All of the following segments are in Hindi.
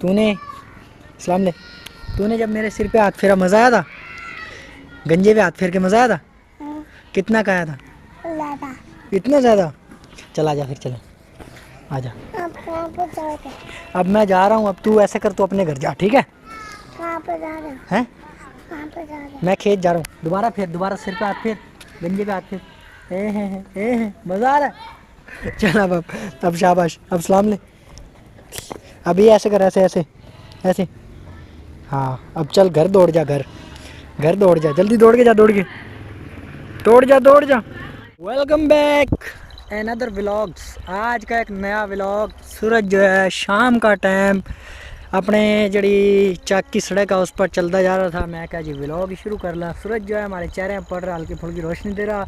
तूने सलाम ले, तूने जब मेरे सिर पे हाथ फेरा मज़ा आया था? गंजे पे हाथ फेर के मज़ा आया था? कितना का आया था? ज़्यादा। इतना ज़्यादा? चला जा फिर, चले आजा। अब मैं जा रहा हूँ, अब तू ऐसे कर, तू अपने घर जा, ठीक है? कहाँ पे जा रहा है? मैं खेत जा रहा हूँ। दोबारा फिर, दोबारा सिर पे हाथ फेर, गंजे पे हाथ फेर। मज़ा आ रहा है? चल अब शाबाश, अब सलाम ले। अभी ऐसे कर, ऐसे ऐसे ऐसे। हाँ अब चल घर दौड़ जा, घर घर दौड़ जा, जल्दी दौड़ के जा, दौड़ के दौड़ जा। Welcome back another vlogs. आज का एक नया व्लॉग। सूरज जो है शाम का टाइम अपने जड़ी चक की सड़क है उस पर चलता जा रहा था। मैं क्या जी व्लॉग शुरू कर ला। सूरज जो है हमारे चेहरे में पड़ रहा, हल्की फुल्की रोशनी दे रहा,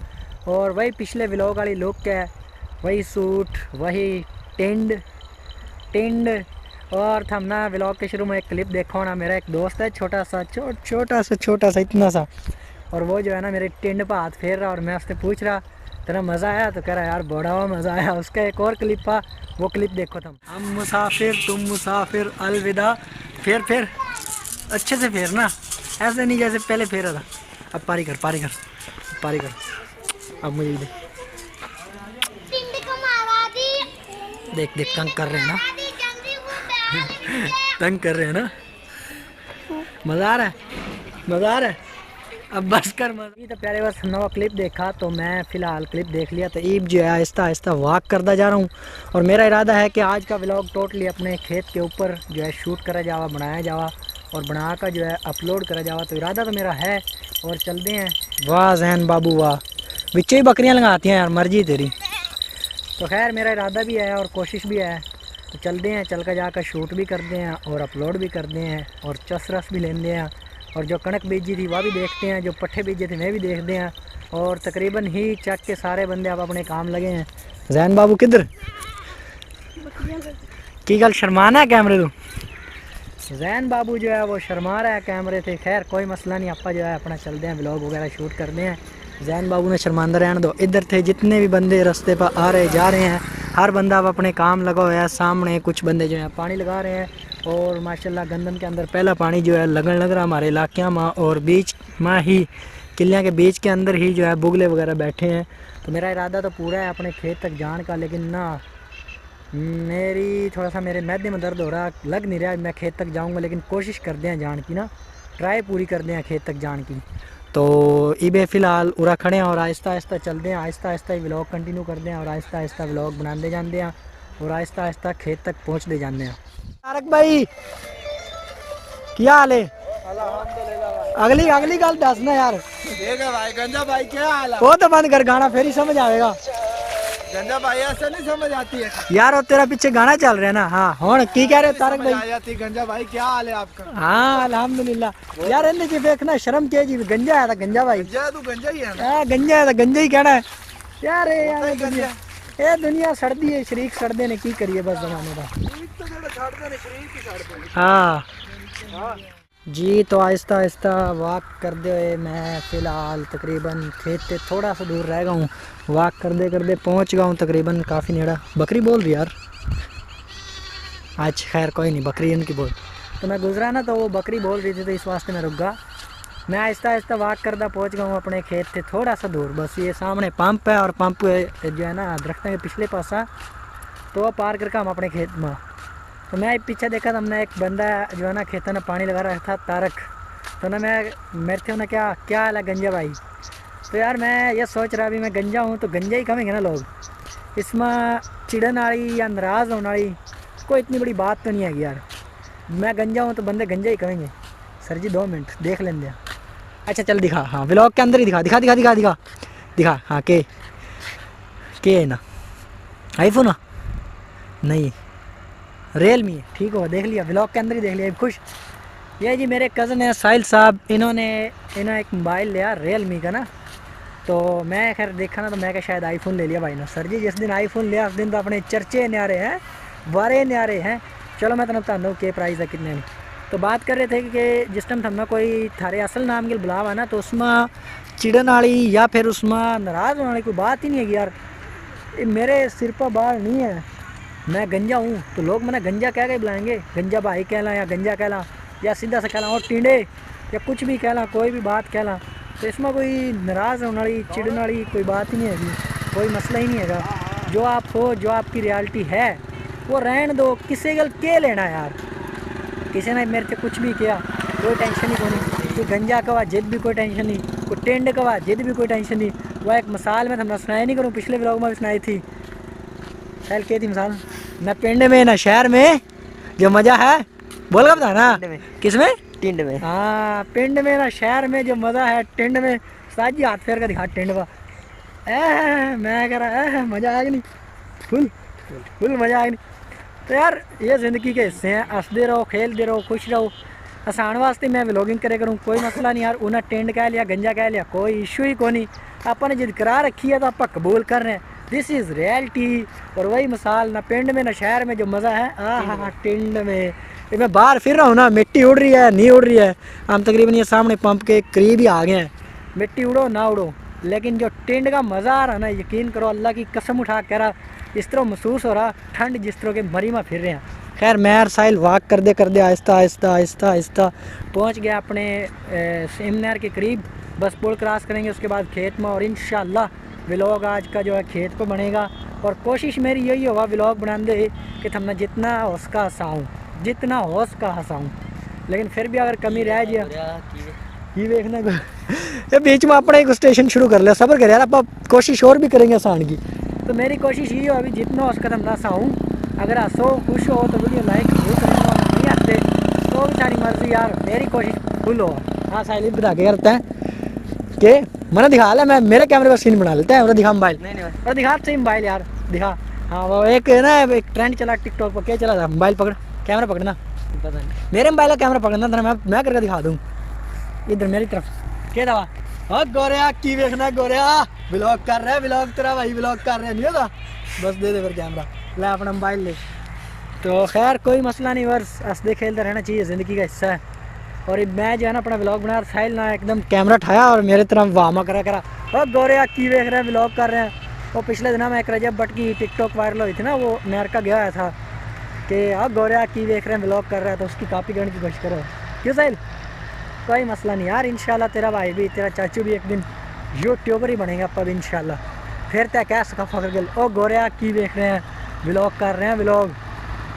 और वही पिछले व्लॉग वाली लुक है, वही सूट, वही टेंड टेंड। और हम ना व्लॉग के शुरू में एक क्लिप देखो ना, मेरा एक दोस्त है छोटा सा इतना सा, और वो जो है ना मेरे टेंड पर हाथ फेर रहा, और मैं उससे पूछ रहा तेरा मज़ा आया? तो कह रहा यार बड़ा हुआ मज़ा आया। उसका एक और क्लिप था, वो क्लिप देखो तुम। हम मुसाफिर तुम मुसाफिर अलविदा। फिर अच्छे से फेर ना, ऐसे नहीं जैसे पहले फेरा था। अब पारी कर पारी कर पारी कर। अब मुझे देख देख देख, तंग कर रहे हैं ना तंग कर रहे हैं ना। मज़ा आ रहा है, मज़ा आ रहा है। अब बस कर मज़ा। तो प्यारे बस नवा क्लिप देखा, तो मैं फ़िलहाल क्लिप देख लिया, तो ईब जो है आहिस्ता आहिस्ता वॉक करता जा रहा हूँ। और मेरा इरादा है कि आज का व्लॉग टोटली अपने खेत के ऊपर जो है शूट करा जावा, बनाया जावा, और बना कर जो है अपलोड करा जावा। तो इरादा तो मेरा है, और चलते हैं। वाह जहन बाबू वाह, बिच्चे ही बकरियाँ लगाती हैं यार, मर्जी तेरी। तो खैर मेरा इरादा भी है और कोशिश भी है, तो चलते हैं, चल कर जाकर शूट भी करते हैं और अपलोड भी करते हैं, और चस रस भी लेते हैं, और जो कणक बीजी थी वह भी देखते हैं, जो पट्ठे बीजे थे वह भी देखते हैं। और तकरीबन ही चक के सारे बंदे अब अपने काम लगे हैं। जैन बाबू किधर की गल शर्माना है कैमरे तो? जैन बाबू जो है वो शर्मा रहा है कैमरे से। खैर कोई मसला नहीं, आपा जो है अपना चलते हैं, व्लॉग वगैरह शूट करते हैं। जैन बाबू ने शर्मांदा रहने दो। इधर थे जितने भी बंदे रास्ते पर आ रहे जा रहे हैं, हर बंदा अब अपने काम लगा हुआ है। सामने कुछ बंदे जो है पानी लगा रहे हैं, और माशाल्लाह गंदम के अंदर पहला पानी जो है लगन लग रहा हमारे इलाके में, और बीच में ही किलियाँ के बीच के अंदर ही जो है बुगले वगैरह बैठे हैं। तो मेरा इरादा तो पूरा है अपने खेत तक जाने का, लेकिन ना मेरी थोड़ा सा मेरे मैदे में दर्द हो रहा, लग नहीं रहा मैं खेत तक जाऊंगा, लेकिन कोशिश करते हैं जान की ना, ट्राई पूरी करते हैं खेत तक जान की। तो इबे फ़िलहाल उरा खड़े हैं, और आहिस्ता आहिस्ता चलते हैं, आहिस्ता आहिस्ता ही व्लॉग कंटिन्यू करते हैं, और आहिस्ता आहिस्ता व्लॉग बनाते जाते हैं, और आहिस्ता आहिस्ता खेत तक पहुँचते जाते हैं। तारक भाई क्या हाल है? अगली अगली गल दसना यार। ठीक है भाई। गंजा भाई क्या हाल है? वो तो बंद कर गाना, फिर ही समझ आएगा। गंजा भाई ऐसे नहीं समझ आती है यार और तेरा पीछे गाना चल रहा है ना। हाँ हूँ की कह रहे हो तारक भाई? आ जाती। गंजा भाई क्या हाल है आपका? हाँ अल्हम्दुलिल्लाह। यार इन्हें जी देखना शर्म के जी, गंजा आया था गंजा भाई। गंजा तू गंजा ही है ना? हाँ गंजा आया था, गंजा ही कहना है यार। ही गंजा। ये दुनिया सड़दी है, शरीक सड़दे ने की करिए बस जमाने का। हाँ जी। तो आहिस्ता आहिस्ता वॉक करते हुए मैं फ़िलहाल तकरीबन खेत से थोड़ा सा दूर रह गया हूँ। वॉक करते करते पहुँच गया हूँ तकरीबन काफ़ी नेड़ा। बकरी बोल रही यार आज, खैर कोई नहीं, बकरी इनकी बोल। तो मैं गुजरा ना, तो वो बकरी बोल रही थी, तो इस वास्ते मैं रुक गया। मैं आहिस्ता आहिस्ता वॉक करता पहुँच गया हूँ अपने खेत से थोड़ा सा दूर। बस ये सामने पंप है, और पंप जो है ना दरख्त के पिछले पासा, तो वह पार करके हम अपने खेत में। तो मैं पीछे देखा, तो हमने एक बंदा जो है ना खेतों में पानी लगा रहा था, तारक। तो ना मैं मेरे थे उन्हें क्या हाल है गंजा भाई? तो यार मैं ये सोच रहा अभी मैं गंजा हूँ तो गंजा ही कहेंगे ना लोग, इसमें चिड़न वाली या नाराज़ होने वाली कोई इतनी बड़ी बात तो नहीं है यार। मैं गंजा हूँ तो बंदे गंजा ही कहेंगे। सर जी 2 मिनट देख लेंगे। अच्छा चल दिखा, हाँ व्लॉग के अंदर ही दिखा दिखा दिखा दिखा दिखा दिखा। हाँ के है ना? आईफोन ना? नहीं रियलमी है। ठीक हो, देख लिया व्लॉग के अंदर ही देख लिया। खुश ये जी मेरे कज़न है साहिल साहब, इन्होंने एक मोबाइल लिया रियलमी का ना। तो मैं खैर देखा ना, तो मैं क्या शायद आईफोन ले लिया भाई ना। सर जी जिस दिन आईफोन लिया उस दिन तो अपने चर्चे न्यारे हैं, बारे न्यारे हैं। चलो मैं तुम्हें बताऊँ के प्राइस है कितने में। तो बात कर रहे थे कि जिस टाइम हमने कोई थारे असल नाम के बुलावा ना, तो उसमें चिड़न वाली या फिर उसमें नाराज़ होने वाली कोई बात ही नहीं है यार। मेरे सिर पर बाल नहीं है, मैं गंजा हूँ तो लोग मैंने गंजा कह के बुलाएंगे, गंजा भाई कहला या गंजा कहला या सीधा सा कहला और टींडे या कुछ भी कहला, कोई भी बात कहला। तो इसमें कोई नाराज़ होने वाली चिड़ने वाली कोई बात ही नहीं है, कोई मसला ही नहीं है। जो आप हो, जो आपकी रियलिटी है वो रहन दो, किसी गल के लेना यार। किसी ने मेरे से कुछ भी किया कोई टेंशन ही कोई, कोई गंजा कवा जिद भी कोई टेंशन नहीं, कोई टेंड कवा जिद भी कोई टेंशन नहीं। वह एक मिसाल में थमने सुनाई नहीं करूँ, पिछले व्लॉग में भी सुनाई थी। खैर क्या थी मिसाल, न पिंड में न शहर में जो मज़ा है, बोल का बता ना किस में, टिंड में। हाँ पिंड में ना शहर में जो मज़ा है टिंड में। साजी हाथ फेर का दिखा टिंड का, मैं कह रहा मज़ा आएगा नहीं, फुल फुल मज़ा आएगा नहीं। तो यार ये ज़िंदगी के हिस्से हैं, हंसते रहो, खेलते रहो, खुश रहो। आसान वास्ते मैं व्लॉगिंग करे करूँ, कोई मसला नहीं यार। उन्हें टेंड कह लिया, गंजा कह लिया, कोई इशू ही कोई नहीं। अपन जिद करा रखी है तो आप कबूल कर रहे हैं, दिस इज़ रियलिटी। और वही मिसाल, ना पिंड में ना शहर में जो मज़ा है, हाँ टिंड में। मैं बाहर फिर रहा हूँ ना, मिट्टी उड़ रही है नहीं उड़ रही है, हम तकरीबन ये सामने पंप के करीब ही आ गए हैं। मिट्टी उड़ो ना उड़ो, लेकिन जो टिंड का मज़ा आ रहा ना, यकीन करो अल्लाह की कसम उठा कह रहा, इस तरह महसूस हो रहा ठंड जिस तरह के मरी में फिर रहे हैं। खैर मैं और साहिल वॉक करते करते आहिस्ता आहिस्ता आहिस्ता आहिस्ता पहुँच गया अपने सेम नहर के करीब। बस पुल क्रॉस करेंगे उसके बाद खेत में, और इंशाल्लाह व्लॉग आज का जो है खेत पर बनेगा। और कोशिश मेरी यही होगा व्लॉग बनाने कि थमने जितना हो सका हंसाऊँ, जितना हो सका हंसाऊँ। लेकिन फिर भी अगर कमी रह जाए ये देखना ये बीच में अपना एक स्टेशन शुरू कर लिया, सब्र कर यार, आप कोशिश और भी करेंगे आसान की। तो मेरी कोशिश ये हो अभी जितना हो सका थमना हंसाऊँ। अगर हंसो खुश हो तो वीडियो लाइक जरूर करेंगे, नहीं हंसते तो बेचारी मर्जी यार, मेरी कोशिश फुल हो। हाँ साहिल बता के करते हैं कि मैंने दिखा लिया, मैं मेरे कैमरे पर सीन बना लेते हैं। और दिखा मोबाइल, और दिखा सही मोबाइल यार दिखा। हाँ वो एक ना एक ट्रेंड चला टिकटॉक पर, क्या चला था, मोबाइल पकड़ कैमरा पकड़ना, पता नहीं मेरे मोबाइल का कैमरा पकड़ना था, मैं करके दिखा दूँ इधर मेरी तरफ। क्या दवा हाँ गोरिया की देखना, गोरिया व्लॉग कर रहा है, व्लॉग तेरा भाई व्लॉग कर रहा है, नहीं होगा बस दे दे फिर कैमरा, ले अपना मोबाइल ले। तो खैर कोई मसला नहीं, बस हंसते खेलते रहना चाहिए, ज़िंदगी का हिस्सा है। और मैं जो है ना अपना व्लॉग बना, साहिल ना एकदम कैमरा उठाया और मेरे तरफ वामा करा और गोरिया की देख रहे हैं, व्लॉग कर रहे हैं। वो पिछले दिनों में एक रजब भट्ट की टिकटॉक वायरल हुई थी ना, वो अमेरिका गया हुआ था कि अब गोरिया की देख रहे हैं, व्लॉग कर रहा है, तो उसकी कॉपी करने की कोशिश करो। क्यों साहिल, कोई मसला नहीं यार, इंशाल्लाह तेरा भाई भी तेरा चाचू भी एक दिन यूट्यूबर ही बनेगा अपन भी इंशाल्लाह। फिर तय क्या सका फकर गल ओ गोरिया की देख रहे हैं, व्लॉग कर रहे हैं, व्लॉग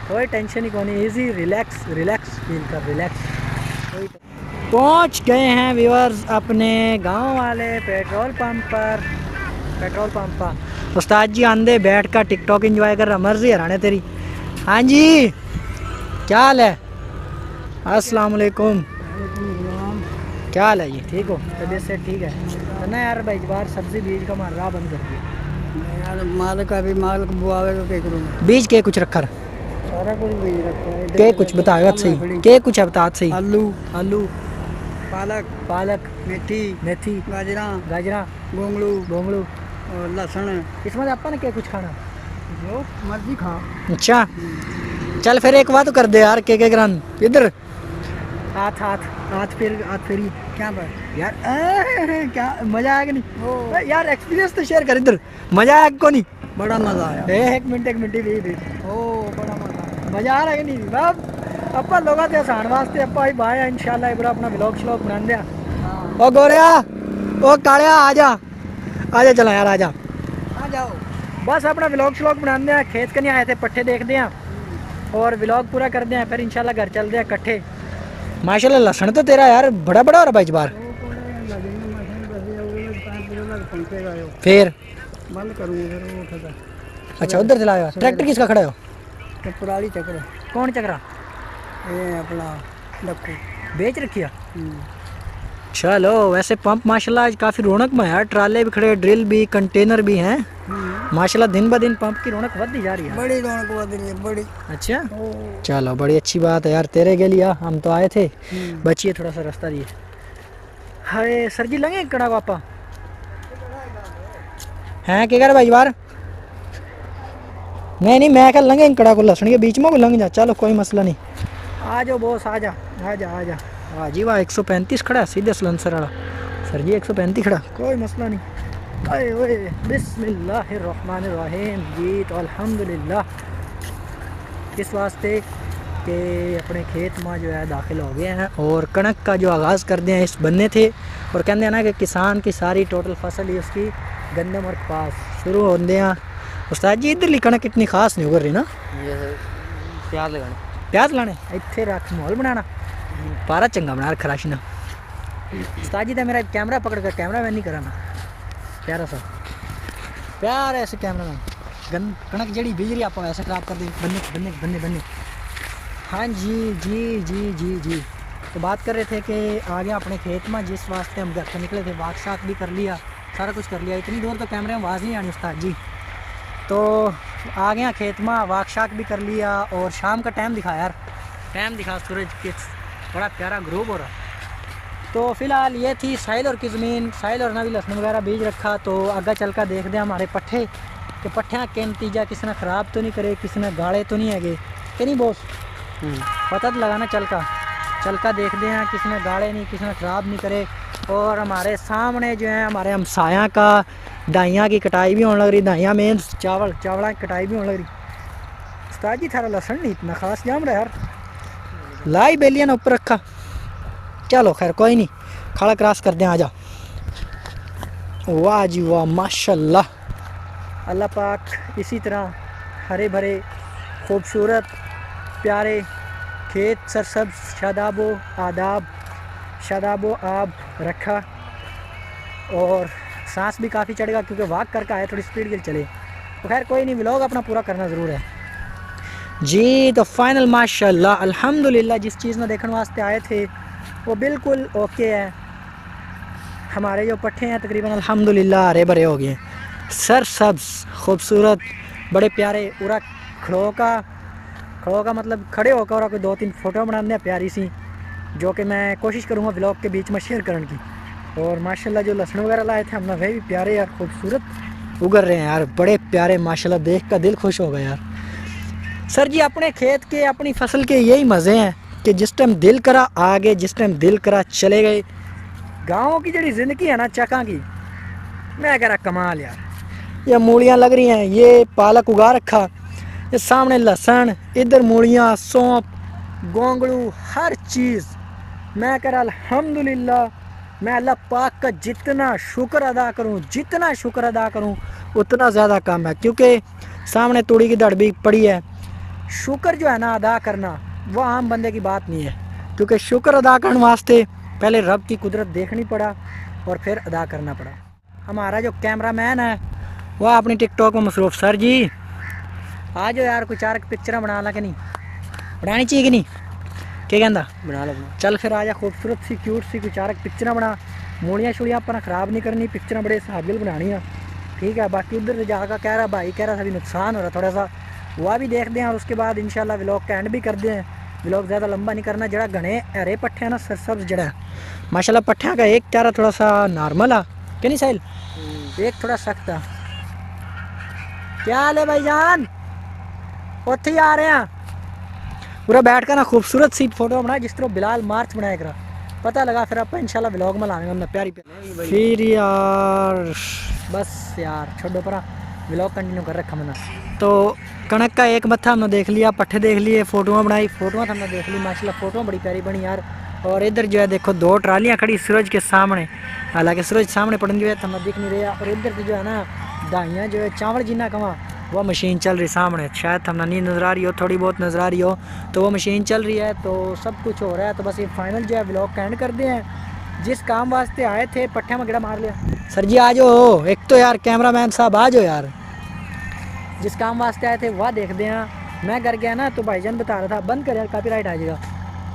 कोई टेंशन ही कोई नहीं, ईजी रिलैक्स रिलैक्स फील कर, रिलैक्स। पहुंच गए हैं व्यूअर्स अपने गांव वाले पेट्रोल पंप पर। उस्ताद जी आंदे बैठ कर टिकटॉक एंजॉय कर रहा, मर्जी हराने तेरी। हाँ जी क्या हाल है, अस्सलाम वालेकुम, क्या हाल है जी, ठीक हो, तबीयत से ठीक है? तो ना यार भाई बार सब्जी बीज का मार रहा बंद कर दिया यार, माल का भी माल बुआवे तो क्या करूँ, बीज के कुछ रखा सारा कुछ बीज रखा है। के कुछ बताओ सही, के कुछ है बता सही। आलू, आलू, पालक, मेथी, गाजरा, गोंगलू और लहसुन। इसमें अपन क्या कुछ खाना जो मर्जी खा। अच्छा चल फिर एक बात तो कर दे यार, के ग्रान इधर हाथ फेरी क्या पर यार क्या मजा आएगा नहीं यार, एक्सपीरियंस तो शेयर कर इधर, मजा आया को नहीं? बड़ा मजा आया। एक मिनट भी ओ बड़ा मजा आ रहा है कि नहीं बाब? अपा लोग ते आसान वास्ते अपा ही बाय इंशाल्लाह इबरा अपना व्लॉग श्लॉग बना दिया। ओ गोरिया ओ कालिया आजा चला यार आजा, आ जाओ। बस अपना व्लॉग श्लॉग बना दिया, खेत कहीं आए थे, पट्ठे देखते हैं और व्लॉग पूरा करते हैं, फिर इंशाल्लाह घर चलते हैं इकट्ठे। माशाल्लाह लहसुन तो तेरा यार बड़ा हो रहा भाई इस बार। फिर बंद करूँगा। अच्छा उधर चलाया, ट्रैक्टर किसका खड़ा हो? पुरानी चक्र। कौन चक्रा? ये अपना डक्कू बेच रखिया। चलो वैसे पंप माशाल्लाह आज काफ़ी रौनक में है, ट्राले भी खड़े, ड्रिल भी, कंटेनर भी हैं माशाल्लाह। दिन ब दिन पंप की रौनक बढ़ती जा रही है, बड़ी रौनक बढ़ रही है, बड़ी। अच्छा चलो बड़ी अच्छी बात है यार, तेरे के लिए हम तो आए थे, बचिए थोड़ा सा रास्ता दिए। हाय सर जी लगे कड़ा पापा हैं क्या कर भाई बार? नहीं मैं क्या लंगे कड़ा को लहसुन के बीच में को लंग जा, चलो कोई मसला नहीं। आ जाओ बॉस, आ जा हाँ जी वाह 135 खड़ा सीधे सलेंसर वाला, सर जी 135 खड़ा, कोई मसला नहीं। अरे ओए बिस्मिल्लाहिर्रहमानिर्रहीम जी, तो अल्हम्दुलिल्लाह इस वास्ते कि अपने खेत में जो है दाखिल हो गए हैं और कणक का जो आगाज़ कर दिया इस बनने थे। और कहते हैं ना कि किसान की सारी टोटल फसल ही उसकी गंदम और कपास शुरू होते हैं। उस्ताद जी इधरली कणक इतनी खास नहीं उगर रही ना, प्याज लगाने प्याज लाने इतने रख माहौल बनाना पारा चंगा बना रखा राशना। उस्ताद जी तो मेरा कैमरा पकड़ कर कैमरा मैन नहीं कराना, प्यारा सा प्यार ऐसे कैमरा मैन कणक जड़ी बीज रही आप ऐसे खराब कर दे बन्ने बन्ने बन्ने बन्ने। हाँ जी जी जी जी जी, तो बात कर रहे थे कि आ गया अपने खेत में, जिस वास्ते हम घर से निकले थे वाक शाक भी कर लिया, सारा कुछ कर लिया। इतनी दूर तो कैमरे में आवाज़ नहीं आनी उस्ताद जी, तो आ गया खेत में, वाक शाक भी कर लिया। और शाम का टाइम दिखा यार, टाइम दिखा सूरज के, बड़ा प्यारा ग्रूप हो रहा। तो फ़िलहाल ये थी साहिल और की ज़मीन, साहिल और नबी लहसुन वगैरह बीज रखा। तो आगे चल कर देखते हैं हमारे पट्ठे कि पट्ठियाँ के नतीजा किसी ने ख़राब तो नहीं करे, किसी ने गाड़े तो नहीं है कि नहीं बॉस, पता तो लगाना चल का देखते हैं किसी ने गाड़े नहीं, किसी ने ख़राब नहीं करे। और हमारे सामने जो है हमारे हमसाया का दाइयाँ की कटाई भी होने लग रही, दाइयाँ में चावला की कटाई भी होने लग रही। उस्ताद जी थारा लहसुन नहीं इतना खास जाम रहा यार, लाई बेलिया ने ऊपर रखा। चलो खैर कोई नहीं, खड़ा क्रॉस कर दें, आ जा। वाह जी वाह माशाल्लाह, अल्लाह पाक इसी तरह हरे भरे खूबसूरत प्यारे खेत सरसब्ज शादाबो आब रखा। और सांस भी काफ़ी चढ़ेगा क्योंकि वॉक करके आए, थोड़ी स्पीड के चले। तो खैर कोई नहीं, व्लॉग अपना पूरा करना ज़रूर है जी। तो फाइनल माशाल्लाह अल्हम्दुलिल्लाह जिस चीज़ में देखने वास्ते आए थे वो बिल्कुल ओके है। हमारे जो पट्ठे हैं तकरीबन अल्हम्दुलिल्लाह हरे भरे हो गए, सरसब्ज खूबसूरत बड़े प्यारे। पूरा खड़ो का मतलब खड़े होकर और कोई 2-3 फ़ोटो बनाने हैं प्यारी सी, जो कि मैं कोशिश करूँगा व्लॉग के बीच में शेयर करने की। और माशाल्लाह जो लहसुन वगैरह लाए थे हमने वह भी प्यारे यार खूबसूरत उगर रहे हैं यार, बड़े प्यारे माशाल्लाह, देख कर दिल खुश हो गया यार। सर जी अपने खेत के अपनी फसल के यही मज़े हैं कि जिस टाइम दिल करा आगे, जिस टाइम दिल करा चले गए। गाँव की जड़ी ज़िंदगी है ना चका की, मैं कह रहा कमाल यार। ये मूलियाँ लग रही हैं, ये पालक उगा रखा, ये सामने लहसुन, इधर मूलियाँ, सौंप, गोंगड़ू, हर चीज़। मैं कह रहा अल्हम्दुलिल्लाह, मैं अल्लाह पाक का जितना शुक्र अदा करूँ उतना ज़्यादा कम है, क्योंकि सामने तूड़ी की दड़ भी पड़ी है। शुक्र जो है ना अदा करना वो आम बंदे की बात नहीं है, क्योंकि शुक्र अदा करने वास्ते पहले रब की कुदरत देखनी पड़ा और फिर अदा करना पड़ा। हमारा जो कैमरामैन है वह अपनी टिकटॉक में मसरूफ़। सर जी आ जाओ यार, कोई 4 पिक्चर बना ला कि नहीं, बनानी चाहिए कि नहीं, क्या कहता बना लो। चल फिर आ जा, खूबसूरत सी क्यूट सी कोई 4 पिक्चर बना, मूलियाँ शूलियाँ अपना ख़राब नहीं करनी, पिक्चर बड़े साबिल बनानी है, ठीक है। बाकी उधर से जाकर कह रहा भाई कह रहा था अभी नुकसान हो रहा थोड़ा सा, वह भी देखते हैं। और उसके बाद इंशाल्लाह व्लॉग का एंड भी कर दें। व्लॉग ज़्यादा लंबा नहीं करना। जड़ा घने हरे पट्ठे ना सरसब्ज जड़ा माशाल्लाह पट्ठियाँ का एक चारा थोड़ा सा नॉर्मल आ कि नहीं साहिल, एक थोड़ा सख्त आ। क्या हाल है भाईजान, उत्थे ही आ रहे हैं पूरा बैठ कर ना खूबसूरत सी फोटो बना जिस तरह बिलाल मार्च बनाया करा, पता लगा फिर आप इंशाल्लाह व्लॉग में लाएंगे हमने प्यारी प्यारी। फिर यार बस यार छोड़ो परा, व्लॉग कंटिन्यू कर रखा मैंने। तो कणक का एक मत्था हमने देख लिया, पट्ठे देख लिए, फ़ोटोआँ बनाई, फ़ोटोआँ हमने देख ली माशाल्लाह, फ़ोटोआँ बड़ी प्यारी बनी यार। और इधर जो है देखो 2 ट्रालियाँ खड़ी सूरज के सामने, हालांकि सूरज सामने पड़ने जो है तो हमें दिख नहीं रहा। और इधर से जो है ना दाइयाँ जो है चावल जिन्ना कमा वह मशीन चल रही सामने, शायद हमें नहीं नज़र आ रही हो, थोड़ी बहुत नज़र आ रही हो, तो वो मशीन चल रही है। तो सब कुछ हो रहा है। तो बस ये फाइनल जो है व्लॉग का एंड कर दे हैं। जिस काम वास्ते आए थे पट्ठे में गिरा मार लिया। सर जी आ जाओ, एक तो यार कैमरामैन साहब आ जाओ यार, जिस काम वास्ते आए थे वह देखते हैं। मैं घर गया ना तो भाईजान बता रहा था बंद कर यार कॉपीराइट आ जाएगा,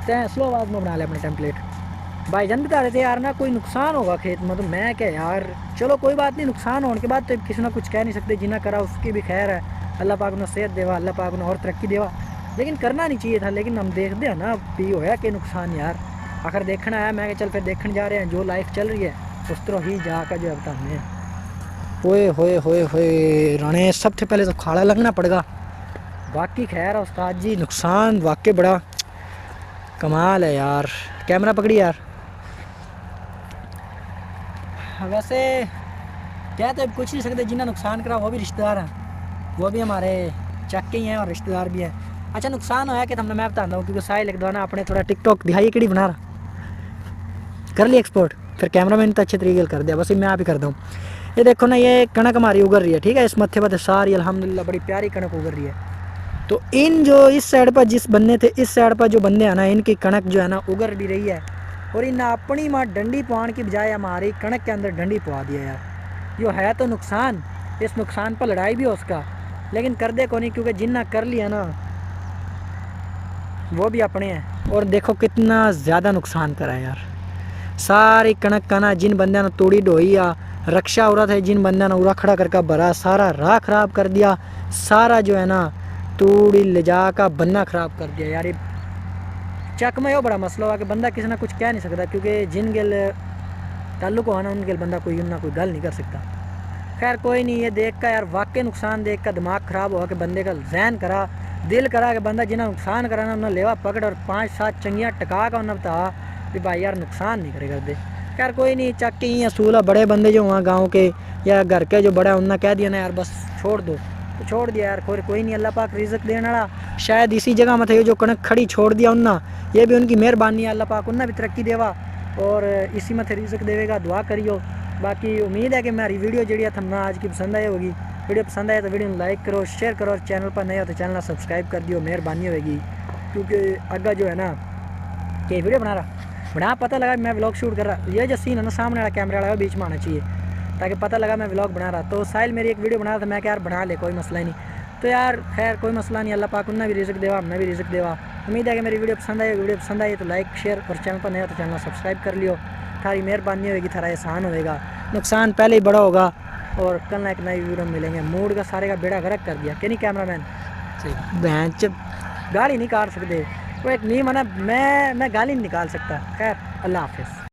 तो स्लो आवाज़ में बना लिया अपने टेम्पलेट। भाईजान बता रहे थे यार ना कोई नुकसान होगा खेत में, तो मैं क्या यार चलो कोई बात नहीं, नुकसान होने के बाद तो किसी ना कुछ कह नहीं सकते, जिन्ना करा उसकी भी खैर है, अल्लाह पाक ने सेहत देवा, अल्लाह पाक ने और तरक्की देवा। लेकिन करना नहीं चाहिए था, लेकिन हम देखते हैं ना भी होया कि नुकसान यार, आखिर देखना है। मैं चल फिर देखने जा रहे हैं, जो लाइफ चल रही है उस तरह ही जाकर जो है बताने। होए होए होए होए राणे, सबसे पहले तो खाड़ा लगना पड़ेगा, बाकी खैर है उस्ताद जी, नुकसान वाकई बड़ा कमाल है यार। कैमरा पकड़ी यार। वैसे क्या तो कुछ नहीं सकते, जिन्ना नुकसान करा वो भी रिश्तेदार हैं, वो भी हमारे चक्के ही हैं और रिश्तेदार भी हैं। अच्छा नुकसान होया कि तुमने मैं बताता हूँ क्योंकि साहिल एक दवाना अपने थोड़ा टिकटॉक दिखाइए कि बना रहा कर लिया एक्सपोर्ट फिर कैमरा मैन तो अच्छे तरीके से कर दिया बस मैं आप ही करता हूँ। ये देखो ना ये कणक हमारी उगर रही है ठीक है इस मत्थे पर सारी अल्हम्दुलिल्लाह बड़ी प्यारी कणक उगर रही है। तो इन जो इस साइड पर जिस बंदे थे इस साइड पर जो बंदे हैं ना इनकी कणक जो है ना उगर भी रही है और इन अपनी माँ डंडी पवाने की बजाय हमारी कणक के अंदर डंडी पवा दिया यार। यो है तो नुकसान इस नुकसान पर लड़ाई भी हो उसका लेकिन कर दे को नहीं क्योंकि जिन्ना कर लिया ना वो भी अपने हैं। और देखो कितना ज़्यादा नुकसान करा है यार सारी कणक का ना जिन बंदे ने तोड़ी ढोई या रक्षा औरत है जिन बंदे ने उड़ा खड़ा करके भरा सारा राह खराब कर दिया सारा जो है ना तूड़ी ले जा का बन्ना खराब कर दिया यार। ये चक में यो बड़ा मसला हुआ कि बंदा किसी ना कुछ कह नहीं सकता क्योंकि जिन गेल ताल्लुक हो ना उनके बंदा कोई ना कोई गल नहीं कर सकता। खैर कोई नहीं ये देख का यार वाकई नुकसान देख का दिमाग ख़राब हुआ कि बंदे का जहन करा दिल करा कि बंदा जिन्हें नुकसान करा ना उन्हें लेवा पकड़ और 5-7 चंगियाँ टका का उन्हें बता कि भाई यार नुकसान नहीं करे कर दे। खैर कोई नहीं चक के ही असूल है बड़े बंदे जो वहाँ गाँव के या घर के जो बड़ा उन्हें कह दिया ना यार बस छोड़ दो तो छोड़ दिया यार कोई नहीं अल्लाह पाक रिज़्क़ देने वाला शायद इसी जगह में थे जो कणक खड़ी छोड़ दिया उन्ना ये भी उनकी मेहरबानी है अल्लाह पाक उन्ना भी तरक्की देवा और इसी में रिज़्क़ देवेगा दुआ करियो। बाकी उम्मीद है कि मेरी वीडियो जी थमना आज की पसंद आई होगी। वीडियो पसंद आए तो वीडियो लाइक करो शेयर करो और चैनल पर नए हो तो चैनल सब्सक्राइब कर दियो मेहरबानी होगी क्योंकि अग्गा जो है ना कि वीडियो बना पता लगा मैं व्लॉग शूट कर रहा ये जो सीन है ना सामने वाला कैमरा वाला बीच में आना चाहिए ताकि पता लगा मैं व्लॉग बना रहा। तो साहिल मेरी एक वीडियो बना रहा था मैं क्या यार बना ले कोई मसला ही नहीं तो यार खैर कोई मसला नहीं अल्लाह पाक उन्हें भी रिज़्क़ देवा हमने भी रिज़्क़ देवा। उम्मीद है कि मेरी वीडियो पसंद आई तो लाइक शेयर और चैनल पर नया तो चैनल सब्सक्राइब कर लियो। थारी मेहरबानी होगी थारा एहसान होगा नुकसान पहले ही बड़ा होगा और कल ना एक नई वीडियो में मिलेंगे। मूड का सारे का बेड़ा गर्क कर दिया कि नहीं कैमरामैन सही बेंच गाली नहीं काट सकते वो एक मीम है ना मैं गाली नहीं निकाल सकता। खैर अल्लाह हाफिज़।